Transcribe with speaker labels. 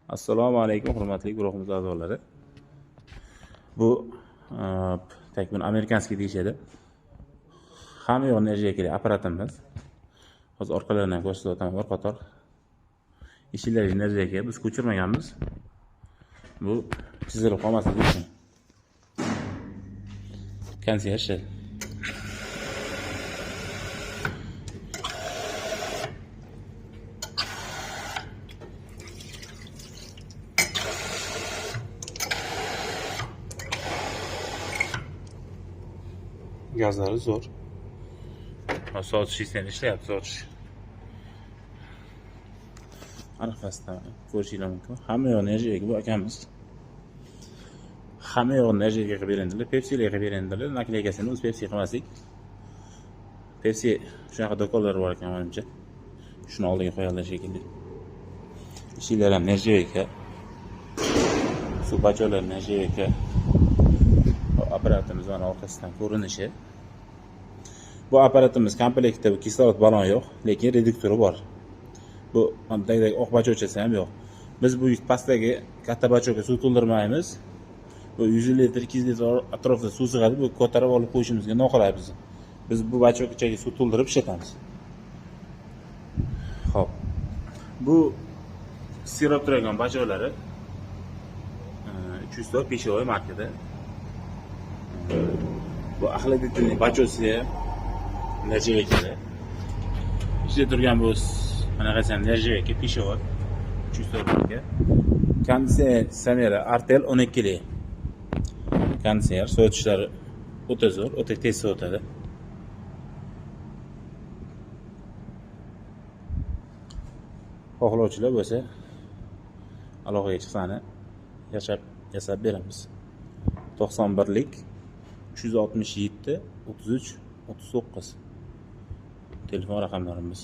Speaker 1: Assalomu alaykum hurmatli guruhimiz a'zolari. Bu takbir amerikanskiy deyishadi. Hamma yo'q energiya apparatimiz. Hozir orqalaridan ham ko'rsatib o'taman bir qator. Ishlar energiyaga biz ko'chirmaganmiz. Bu chizilib qolmasligi uchun. Konsersh. Gazlari zo'r. Soat sistem ishlayapti, zo'r. Arafasida ko'rishingiz mumkin. Hamma yo'q energiyaga bu akamiz. Hamma yo'q energiyaga qilib berildilar, Pepsi'ga qilib berildilar. Nakleygasini o'z Pepsi qilmaslik. Pepsi shunaqa do'konlar bor ekan menimcha. Shuni oldiga qo'yadilar shekilli. Ishlar ham energiyaga. Suv bachorlar energiyaga. Apparatimiz mana orqasidan ko'rinishi. Bu apparatimiz komplektida kislorod balon yo'q, lekin reduktori bor. Bu mandagidagi oq bachochasi ham yo'q. Biz bu pastdagi katta bachoga suv to'ldirmaymiz. Bu 100 litr, 200 litr atrofida suv sig'adi, bu ko'tarib olib qo'yishimizga noqulay biz. Biz bu bachokachaga suv to'ldirib ishlatamiz. Xo'p. Bu sirop turgan bachoklari 300 ta peshoy markada. Bu axlatli bachosi energiyaga. Ichida turgan bu qanaqasi ham energiyaga peshoy 300 ta. Konditsioner Samera Artel 12 li. Konditsioner sovutishlari o'ta zo'r, o'ta tez sovutadi. Xohlovchilar bo'lsa aloqaga chiqsani yasab beramiz. 91 lik 367 33 39 telefon raqamlarimiz.